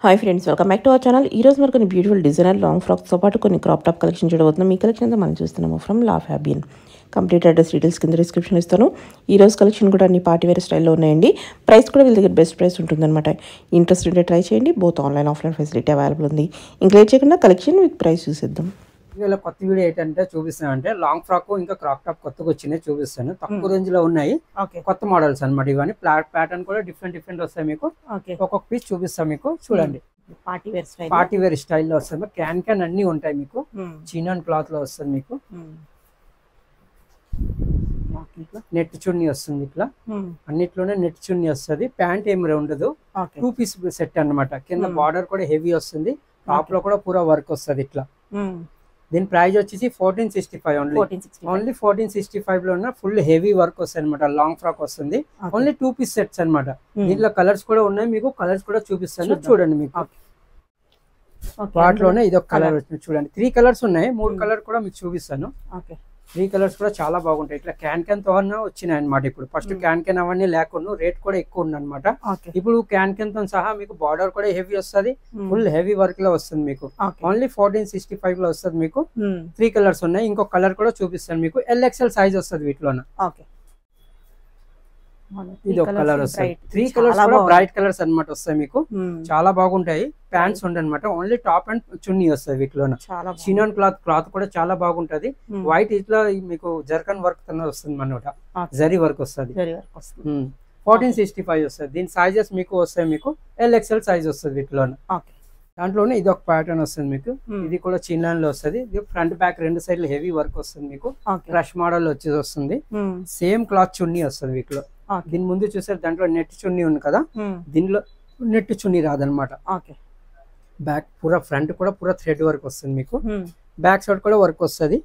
Hi friends, welcome back to our channel. ఈ రోజు మనకు కొన్ని బ్యూటిఫుల్ డిజైనర్ లాంగ్ ఫ్రాక్స్తో పాటు కొన్ని క్రాప్ టాప్ కలెక్షన్ చూడబోతున్నాం. ఈ కలెక్షన్ అంతా మనం చూస్తున్నాము from law Fabian. Complete address details కింద డిస్క్రిప్షన్ ఇస్తాను. ఈ రోజు కలెక్షన్ కూడా అన్ని పార్టీ వేర్ స్టైల్లో ఉన్నాయండి. ప్రైస్ కూడా వీళ్ళ దగ్గర బెస్ట్ ప్రైస్ ఉంటుందన్నమాట. ఇంట్రెస్ట్ ఉంటే ట్రై చేయండి. Both online offline facility available ఉంది. ఇంకా లేట్ చేయకుండా కలెక్షన్ విత్ ప్రైస్ చూసేద్దాం. వీళ్ళ కొత్త వీడియో ఏంటంటే చూపిస్తానంటే లాంగ్ ఫ్రాక్ ఇంకా క్రాప్ టాప్ కొత్తగా వచ్చినాయి చూపిస్తాను. తక్కువ రేంజ్ లో ఉన్నాయి, కొత్త మోడల్స్ అన్నమాట. ఇవన్నీ ప్యాటర్న్ కూడా డిఫరెంట్ వస్తాయి మీకు. ఒక్కొక్క పీస్ చూపిస్తాం మీకు, చూడండి. పార్టీ వేర్ స్టైల్లో వస్తుంది. క్యాన్ అన్ని ఉంటాయి మీకు. చినాన్ క్లాత్ లో వస్తుంది మీకు. నెట్ చున్నీ వస్తుంది ఇట్లా, అన్నిట్లోనే నెట్ చున్నీ వస్తుంది. ప్యాంట్ ఏమి ఉండదు, 2 పీస్ సెట్ అన్నమాట. కింద బార్డర్ కూడా హెవీ వస్తుంది, టాప్ లో కూడా పూరా వర్క్ వస్తుంది ఇట్లా. దీని ప్రైస్ వచ్చేసి 1465 ఓన్లీ 1465 లో ఉన్న ఫుల్ హెవీ వర్క్ వస్తుంది అనమాట. లాంగ్ ఫ్రాక్ వస్తుంది. ఓన్లీ 2 పీస్ సెట్స్ అనమాట. దీంట్లో కలర్స్ కూడా ఉన్నాయి మీకు, కలర్స్ కూడా చూపిస్తాను చూడండి మీకు. వాటిలోనే ఇది ఒక కలర్ వచ్చింది చూడండి. 3 కలర్స్ ఉన్నాయి, 3 కలర్ కూడా మీకు చూపిస్తాను. 3 కలర్స్ కూడా చాలా బాగుంటాయి. ఇట్లా క్యాన్ తో వచ్చినాయి అనమాట. ఇప్పుడు ఫస్ట్ క్యాన్ అవన్నీ లేకుండా రేట్ కూడా ఎక్కువ ఉంది అనమాట. ఇప్పుడు క్యాన్ తో సహా మీకు బార్డర్ కూడా హెవీ వస్తుంది, ఫుల్ హెవీ వర్క్ లో వస్తుంది మీకు. ఓన్లీ 1465 లో వస్తుంది మీకు. 3 కలర్స్ ఉన్నాయి. ఇంకో కలర్ కూడా చూపిస్తాను మీకు. LXL సైజ్ వస్తుంది వీటిలోన. ఇది ఒక కలర్ వస్తుంది. 3 కలర్స్ కూడా బ్రైట్ కలర్స్ అన్నమాట వస్తాయి మీకు. చాలా బాగుంటాయి. ప్యాంట్స్ ఉంటాయి అనమాట. ఓన్లీ టాప్ అండ్ చున్నీ వస్తాయి వీటిలోన. చినాన్ క్లాత్ కూడా చాలా బాగుంటది. వైట్ ఇట్లా మీకు జర్కన్ వర్క్ వస్తుంది అనమాట. జరీ వర్క్ వస్తుంది. 1465 వస్తుంది. దీని సైజెస్ మీకు వస్తాయి మీకు. LXL సైజ్ వస్తుంది వీటిలోన. దాంట్లోనే ఇది ఒక ప్యాటర్న్ వస్తుంది మీకు. ఇది కూడా చిన్నాన్ లో వస్తుంది. ఇది ఫ్రంట్ బ్యాక్ 2 సైడ్లు హెవీ వర్క్ వస్తుంది మీకు. క్రష్ మోడల్ వచ్చేసి వస్తుంది. సేమ్ క్లాత్ చున్నీ వస్తుంది వీటిలో. దీని ముందు చూసారు, దాంట్లో నెట్ చున్నీ ఉంది కదా, దీనిలో నెట్ చున్నీ రాదనమాట. బ్యాక్ పూరా ఫ్రంట్ కూడా పూరా థ్రెడ్ వర్క్ వస్తుంది మీకు. బ్యాక్ సైడ్ కూడా వర్క్ వస్తుంది.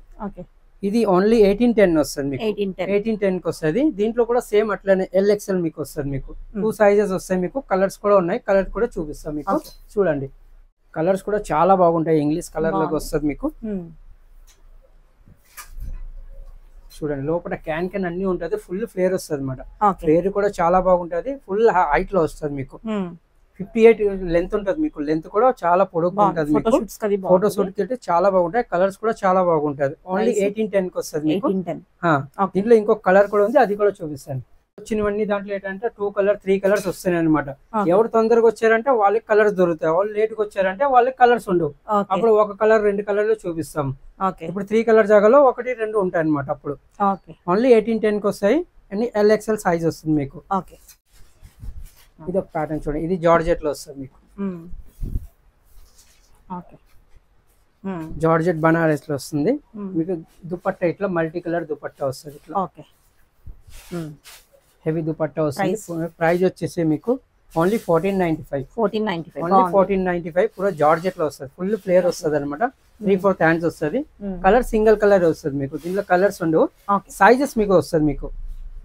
ఇది ఓన్లీ 1810 వస్తుంది మీకు. 1810 కి వస్తుంది. దీంట్లో కూడా సేమ్ అట్లనే LXL మీకు వస్తుంది మీకు. 2 సైజెస్ వస్తాయి మీకు. కలర్స్ కూడా ఉన్నాయి, కలర్ కూడా చూపిస్తాం మీకు. చూడండి, కలర్స్ కూడా చాలా బాగుంటాయి. ఇంగ్లీష్ కలర్ లోకి వస్తుంది మీకు. చూడండి, లోపల క్యాన్ అన్ని ఉంటది. ఫుల్ ఫ్లేర్ వస్తుంది అనమాట. ఫ్లేర్ కూడా చాలా బాగుంటది. ఫుల్ హైట్ లో వస్తుంది మీకు. 58 లెంత్ ఉంటది మీకు. లెంత్ కూడా చాలా పొడుగు ఉంటది మీకు. ఫోటో షూట్ కి అయితే చాలా బాగుంటాయి. కలర్స్ కూడా చాలా బాగుంటది. ఓన్లీ 1810 కి వస్తుంది మీకు. దీంట్లో ఇంకొక కలర్ కూడా ఉంది, అది కూడా చూపిస్తాను. వచ్చినవన్నీ దాంట్లో ఏంటంటే 2 కలర్ 3 కలర్స్ వస్తున్నాయి అనమాట. ఎవరు తొందరగా వచ్చారంటే వాళ్ళకి కలర్స్ దొరుకుతాయి, వాళ్ళు లేట్ గా వచ్చారంటే వాళ్ళకి కలర్స్ ఉండవు. అప్పుడు 1 కలర్ 2 కలర్లు చూపిస్తాం. ఇప్పుడు 3 కలర్ జాగాలో 1 2 ఉంటాయి అనమాట. అప్పుడు ఓన్లీ 1810 కి వస్తాయి. అండ్ LXL సైజ్ వస్తుంది మీకు. ఇది ఒక ప్యాటర్న్ చూడండి. ఇది జార్జెట్ లో వస్తుంది మీకు. జార్జెట్ బనారస్ లో వస్తుంది మీకు. దుపట్టా ఇట్లా మల్టీ కలర్ దుపట్టా వస్తుంది ఇట్లా. హెవీ దుపట్టా వస్తుంది. ప్రైస్ వచ్చేసి మీకు ఓన్లీ 1495. ఓన్లీ 1495. పూరా జార్జెట్ లో వస్తుంది. ఫుల్ ఫ్లేర్ వస్తుంది అనమాట. 3/4 హ్యాండ్స్ వస్తుంది. కలర్ సింగిల్ కలర్ వస్తుంది మీకు. దీంట్లో కలర్స్ ఉండవు. సైజెస్ మీకు వస్తుంది మీకు.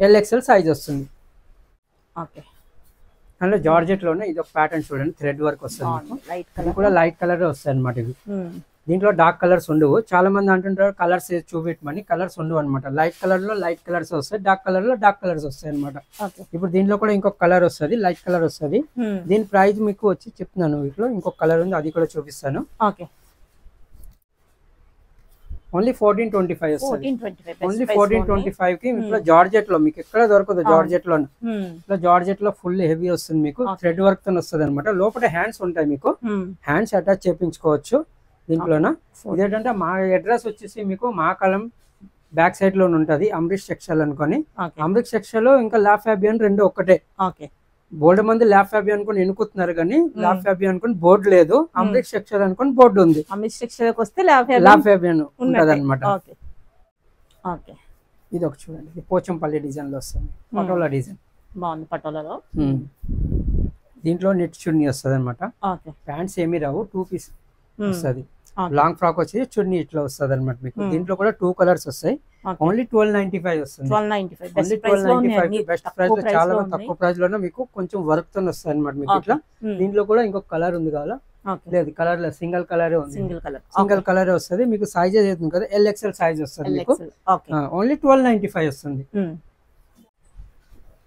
LXL సైజ్ వస్తుంది. అందులో జార్జెట్ లోనే ఇది ఒక ప్యాటర్న్ చూడండి. థ్రెడ్ వర్క్ వస్తుంది. ఇది కూడా లైట్ కలర్ వస్తాయి అనమాట. ఇది దీంట్లో డార్క్ కలర్స్ ఉండవు. చాలా మంది అంటుంటారు కలర్స్ చూపెట్టమని. కలర్స్ ఉండవు అనమాట. లైట్ కలర్ లో లైట్ కలర్స్ వస్తాయి, డార్క్ కలర్ లో డార్క్ కలర్స్ వస్తాయి అనమాట. ఇప్పుడు దీంట్లో కూడా ఇంకొక కలర్ వస్తుంది, లైట్ కలర్ వస్తుంది. దీని ప్రైస్ మీకు వచ్చి చెప్తున్నాను. వీటిలో ఇంకొక కలర్ ఉంది, అది కూడా చూపిస్తాను. ఓన్లీ 1425 వస్తుంది. ఓన్లీ 1425 కి ఇట్లా జార్జెట్ లో మీకు ఎక్కడ దొరకదు. జార్జెట్ లో ఇట్లా జార్జెట్ లో ఫుల్ హెవీ వస్తుంది మీకు. థ్రెడ్ వర్క్ తో వస్తుంది అనమాట. లోపల హ్యాండ్స్ ఉంటాయి మీకు. హ్యాండ్స్ అటాచ్ చేయించుకోవచ్చు దీంట్లోన. ఇదేంటంటే మా అడ్రస్ వచ్చేసి మీకు మహాకాలం బ్యాక్ సైడ్ లో ఉంటది. అమృష్ టెక్స్టైల్ అనుకోని. అమృష్ టెక్స్టైల్ ఇంకా లా ఫ్యాబియన్ 2 ఒక్కటే. బోర్డు మంది లా ఫ్యాబియన్ అనుకుని ఎన్నుకుతున్నారు, కానీ లా ఫ్యాబియన్ అనుకుని బోర్డు లేదు. అమృష్ టెక్స్టైల్ అనుకుని బోర్డు ఉంది. లా ఫ్యాబియన్ ఉంటది అనమాట. ఇది ఒక చూడండి, పోచంపల్లి డిజైన్ లో వస్తుంది. పటోలా డిజైన్ బాగుంది. పటోలాలో దీంట్లో నెట్ చున్నీ వస్తుంది అనమాట. ప్యాంట్స్ ఏమి రావు, 2 పీస్ వస్తుంది. లాంగ్ ఫ్రాక్ వచ్చి చున్నీ ఇట్లా వస్తుంది అనమాట మీకు. దీంట్లో కూడా 2 కలర్స్ వస్తాయి. ఓన్లీ 1295 వస్తుంది. 1295 బెస్ట్ ప్రైస్ లో, చాలా తక్కువ ప్రైస్ లోనే మీకు కొంచెం వర్క్ తో వస్తాయి అనమాట మీకు. ఇట్లా దీంట్లో కూడా ఇంకొక కలర్ ఉంది కదా, లేదు కలర్ లేదు, సింగిల్ కలర్ ఉంది. సింగిల్ కలర్ వస్తుంది మీకు. సైజెస్ అవుతుంది కదా, LXL సైజ్ వస్తుంది మీకు. ఓన్లీ 1295 వస్తుంది.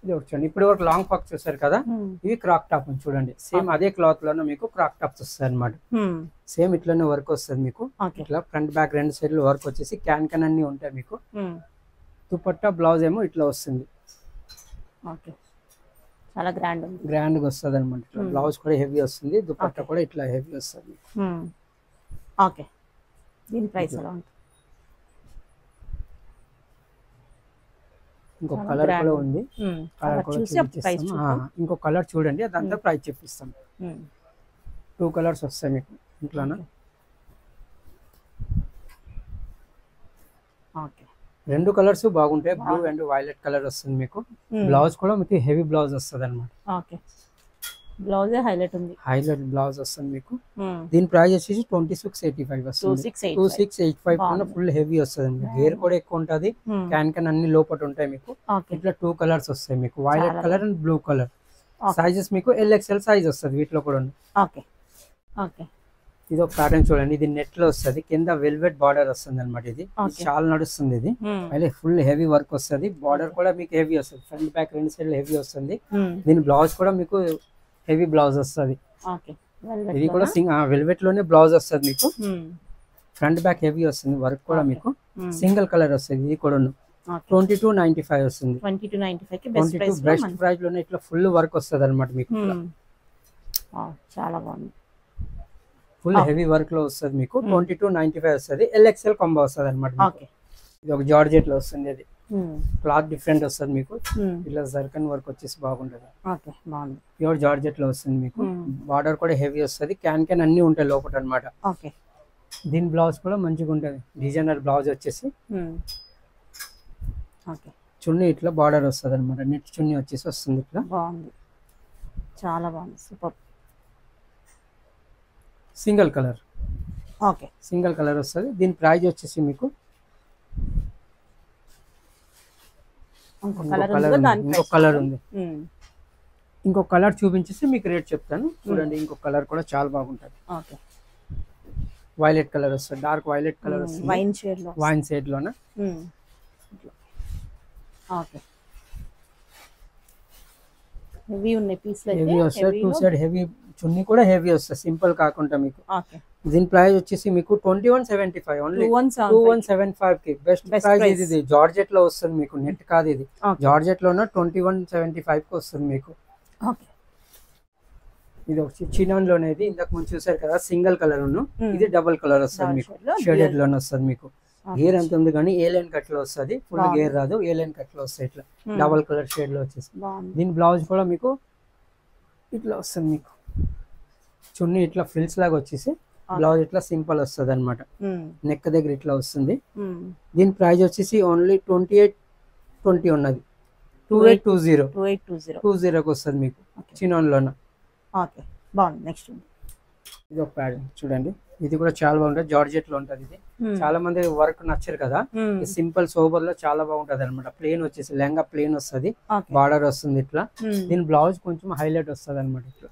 ఇది ఒకటి చూడండి, ఇప్పుడు వరకు లాంగ్ ఫ్రాక్ చూసారు కదా, ఇవి క్రాక్ టాప్ చూడండి. సేమ్ అదే క్లాత్ లోనే మీకు క్రాక్ టాప్స్ వస్తాయి అనమాట. సేమ్ ఇట్లానే వర్క్ వస్తుంది మీకు. ఇట్లా ఫ్రంట్ బ్యాక్ రెండు సైడ్లు వర్క్ వచ్చేసి క్యాన్ క్యాన్ అన్ని ఉంటాయి మీకు. దుపట్టా బ్లౌజ్ ఏమో ఇట్లా వస్తుంది. చాలా గ్రాండ్ గా వస్తుంది అనమాట. బ్లౌజ్ కూడా హెవీ వస్తుంది, దుపట్టా కూడా ఇట్లా హెవీ వస్తుంది. ఓకే, దీని ప్రైస్ ఎలా ఉంటుంది? ఇంకొక కలర్ కూడా ఉంది, కలర్ కూడా చూపిస్తాం. ఇంకొక కలర్ చూడండి, అదంతా ప్రైస్ చెప్పిస్తాం. 2 కలర్స్ వస్తాయి మీకు ఇంట్లోనా. రెండు కలర్స్ బాగుంటాయి, బ్లూ అండ్ వైలెట్ కలర్ వస్తుంది మీకు. బ్లౌజ్ కూడా మీకు హెవీ బ్లౌజ్ వస్తుంది అనమాట. బ్లౌజ్ హైలైట్ ఉంది, హైలైట్ బ్లౌజ్ వస్తుంది మీకు. దీని ప్రైస్ వచ్చేసి 2685 వస్తుంది. 2685 ఫుల్ హెవీ వస్తుంది అండి. గేర్ కూడా ఎక్కువ ఉంటది, క్యాన్ క్యాన్ అన్ని లోపల ఉంటాయి మీకు. ఇట్లా 2 కలర్స్ వస్తాయి మీకు, violet colour and blue colour. Sizes మీకు LXL సైజ్ వస్తుంది వీటిలో కూడా. ఇది ఒక ప్యాటర్న్ చూడండి, ఇది నెట్ లో వస్తుంది, కింద వెల్వెట్ బార్డర్ వస్తుంది అనమాట. ఇది చాలా నడుస్తుంది, ఇది అయితే ఫుల్ హెవీ వర్క్ వస్తుంది. బార్డర్ కూడా మీకు హెవీ వస్తుంది, ఫ్రంట్ బ్యాక్ రెండు సైడ్ హెవీ వస్తుంది. దీని బ్లౌజ్ కూడా మీకు హెవీ బ్లౌజ్ వస్తుంది. ఇది కూడా వెల్వెట్ లోనే బ్లౌజ్ వస్తుంది మీకు. ఫ్రంట్ బ్యాక్ హెవీ వస్తుంది, వర్క్ కూడా మీకు సింగిల్ కలర్ వస్తుంది. ఇది కూడా 2295 వస్తుంది. 22 బెస్ట్ ప్రైస్ లోనే ఇట్లా ఫుల్ వర్క్ వస్తుంది అనమాట మీకు. చాలా బాగుంది, ఫుల్ హెవీ వర్క్ లో వస్తుంది మీకు. 2295 వస్తుంది. LXL కాంబో వస్తుంది అనమాట. ఇది ఒక జార్జెట్ లో వస్తుంది, అది క్లాత్ డిఫరెంట్ వస్తుంది మీకు. ఇలా జర్కన్ వర్క్ వచ్చేసి బాగుంటది, ప్యూర్ జార్జెట్ లో వస్తుంది మీకు. బార్డర్ కూడా హెవీ వస్తుంది, క్యాన్ క్యాన్ అన్ని ఉంటాయి లోపల అనమాట. దీని బ్లౌజ్ కూడా మంచిగా ఉంటది, డిజైనర్ బ్లౌజ్ వచ్చేసి. చున్నీ ఇట్లా బార్డర్ వస్తుంది అనమాట, నెట్ చున్నీ వచ్చేసి వస్తుంది ఇట్లా. చాలా బాగుంది, super. Single colour, single colour వస్తుంది. దీని ప్రైస్ వచ్చేసి మీకు ఇంకొక కలర్ ఉంది. ఇంకొక కలర్ చూపించేసి మీకు రేట్ చెప్తాను చూడండి. ఇంకొక కలర్ కూడా చాలా బాగుంటది, వైలెట్ కలర్ వస్తుంది, డార్క్ వైలెట్ కలర్ వస్తుంది, వైన్ షేడ్ లోన. హెవీ ఉన్నాయి పీస్లు, హెవీ వస్తుంది. 2 సైడ్ హెవీ చున్నీ కూడా హెవీ వస్తుంది, సింపుల్ కాకుండా మీకు. దీని ప్రైస్ వచ్చేసి మీకు 2175 ఓన్లీ. 2175 కి బెస్ట్ ప్రైస్. ఇది జార్జెట్ లో వస్తుంది మీకు, నెట్ కాదు ఇది. జార్జెట్ లో 2175 కి వస్తుంది మీకు. ఇది ఒక చినాన్ లోనే, ఇది ఇంతకు ముందు చూసారు కదా సింగిల్ కలర్ ఉన్న, ఇది డబుల్ కలర్ వస్తుంది మీకు, షేడెడ్ లోనే వస్తుంది మీకు. గేర్ అంత ఉంది కానీ ఏ లైన్ కట్ లో వస్తుంది, ఫుల్ గేర్ రాదు, ఏ లైన్ కట్ లో వస్తాయి ఇట్లా డబుల్ కలర్ షేడ్ లో వచ్చేసి. దీని బ్లౌజ్ కూడా మీకు ఇట్లా వస్తుంది మీకు. చున్నీ ఇట్లా ఫ్రిల్స్ లాగా వచ్చేసి, బ్లౌజ్ ఇట్లా సింపుల్ వస్తుంది అనమాట. నెక్ దగ్గర ఇట్లా వస్తుంది. దీని ప్రైస్ వచ్చేసి ఓన్లీ 2820 ఉన్నది. 2820 వస్తుంది మీకు చినాన్ లోన. నెక్స్ట్ ఇది ఒక ప్యాటర్న్ చూడండి, ఇది కూడా చాలా బాగుంటది, జార్జెట్ లో ఉంటది. ఇది చాలా మంది వర్క్ నచ్చరు కదా, సింపుల్ సోబర్ లో చాలా బాగుంటది అనమాట. ప్లేన్ వచ్చేసి లెహంగా ప్లేన్ వస్తుంది, బార్డర్ వస్తుంది ఇట్లా. దీని బ్లౌజ్ కొంచెం హైలైట్ వస్తుంది అనమాట. ఇట్లా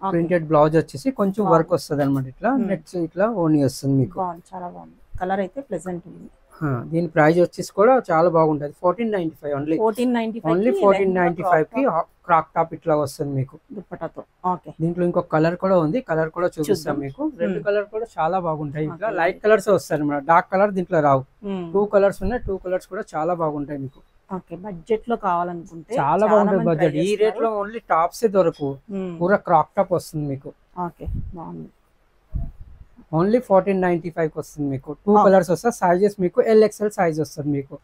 ప్రింటెడ్ బ్లౌజ్ వచ్చేసి కొంచెం వర్క్ వస్తుంది అనమాట. ఇట్లా నెట్స్ ఇట్లా ఓనీ వస్తుంది మీకు. చాలా బాగుంది, కలర్ అయితే ప్లెజెంట్ ఉంది. దీని ప్రైస్ వచ్చేసి కూడా చాలా బాగుంటది, 1495 ఓన్లీ. 1495 కి క్రాక్ టాప్ ఇట్లా వస్తుంది మీకు దుపట్టాతో. దీంట్లో ఇంకొక కలర్ కూడా ఉంది, కలర్ కూడా చూపిస్తాం మీకు. రెండు కలర్ కూడా చాలా బాగుంటాయి. ఇట్లా లైట్ కలర్స్ వస్తాయి అనమాట, డార్క్ కలర్ దీంట్లో రావు. 2 కలర్స్ ఉన్నాయి, 2 కలర్స్ కూడా చాలా బాగుంటాయి మీకు. బడ్జెట్ లో కావాలనుకుంటే చాలా బాగుంటుంది బడ్జెట్. ఈ రేట్ లో ఓన్లీ టాప్స్ దొరకు, పూరా క్రాక్ టాప్ వస్తుంది మీకు. ఓన్లీ 1495 వస్తుంది మీకు. 2 కలర్స్ వస్తాయి, సైజెస్ మీకు LXL సైజ్ వస్తుంది మీకు.